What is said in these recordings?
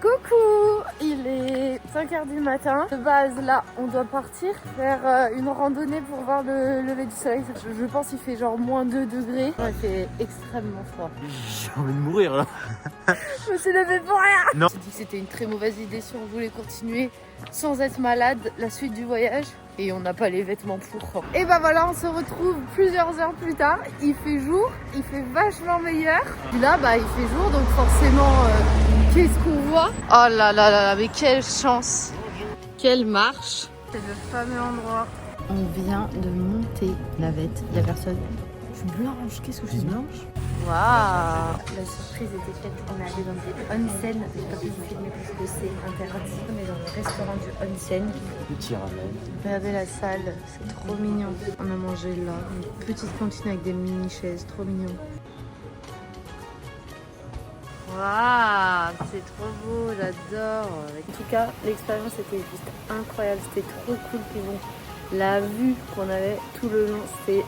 Coucou, il est 5h du matin. De base, là, on doit partir faire une randonnée pour voir le lever du soleil. Je pense qu'il fait genre moins 2 degrés. Il fait extrêmement froid. J'ai envie de mourir là. Je me suis levée pour rien. Non. Je me suis dit que c'était une très mauvaise idée si on voulait continuer sans être malade la suite du voyage. Et on n'a pas les vêtements pour. Et bah voilà, on se retrouve plusieurs heures plus tard. Il fait jour, il fait vachement meilleur. Et là, bah il fait jour, donc forcément, qu'est-ce qu'on voit? Oh là là là là, mais quelle chance! Quelle marche! C'est le fameux endroit. On vient de monter la vette. Il n'y a personne. Je suis blanche, qu'est-ce que je suis blanche? Waouh! La surprise était faite, on est allé dans des onsen. J'ai pas pu vous filmer parce que c'est interdit. On est dans le restaurant du onsen. Petit ramen. Regardez la salle, c'est trop mignon. On a mangé là, une petite cantine avec des mini chaises, trop mignon. Waouh, c'est trop beau, j'adore. En tout cas, l'expérience était juste incroyable, c'était trop cool. Puis bon, la vue qu'on avait tout le long, c'était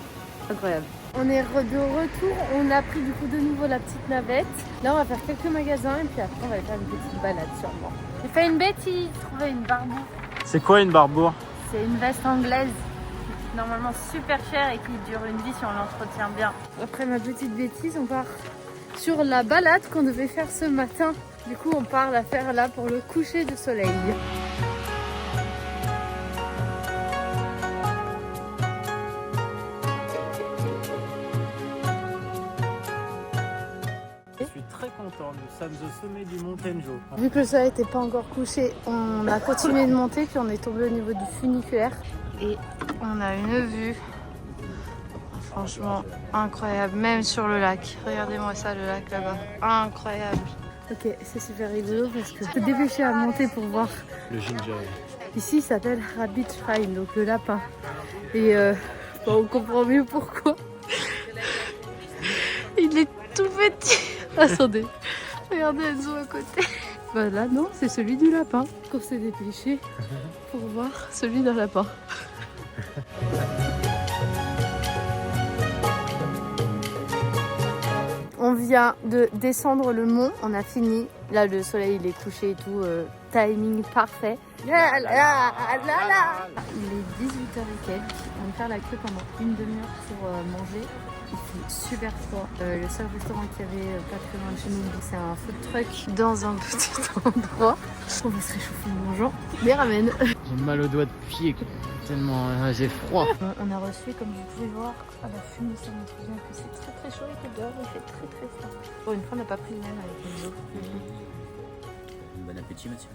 incroyable. On est de retour, on a pris du coup de nouveau la petite navette. Là on va faire quelques magasins et puis après on va aller faire une petite balade sûrement. J'ai fait une bêtise, j'ai trouvé une barbour. C'est quoi une barbour? C'est une veste anglaise, normalement super chère et qui dure une vie si on l'entretient bien. Après ma petite bêtise, on part sur la balade qu'on devait faire ce matin. Du coup on part la faire là pour le coucher de soleil. Je suis très content, nous sommes au sommet du Montenjo. Vu que le soleil n'était pas encore couché, on a continué de monter, puis on est tombé au niveau du funiculaire. Et on a une vue, franchement, incroyable, même sur le lac. Regardez-moi ça, le lac là-bas, incroyable. Ok, c'est super rigolo parce que je peux dépêcher à monter pour voir. Le ginger. Ici, il s'appelle Rabbit Shrine, donc le lapin. Et bah, on comprend mieux pourquoi. Il est tout petit. Attendez, regardez Enzo à côté. Bah là non, c'est celui du lapin. On s'est dépêché pour voir celui d'un lapin. On vient de descendre le mont, on a fini. Là le soleil il est couché et tout, timing parfait. Il est 18h et quelques, on va faire la queue pendant une demi-heure pour manger. Il fait super froid. Le seul restaurant qu'il y avait pas très loin de chez nous, c'est un food truck dans un petit endroit. On va se réchauffer en mangeant des ramen. J'ai mal au doigt de pied, tellement j'ai froid. On a reçu, comme vous pouvez voir, à la fumée, ça montre bien que c'est très très chaud et que dehors il fait très très froid. Pour une fois, on n'a pas pris le même avec les eaux. Bon appétit, monsieur.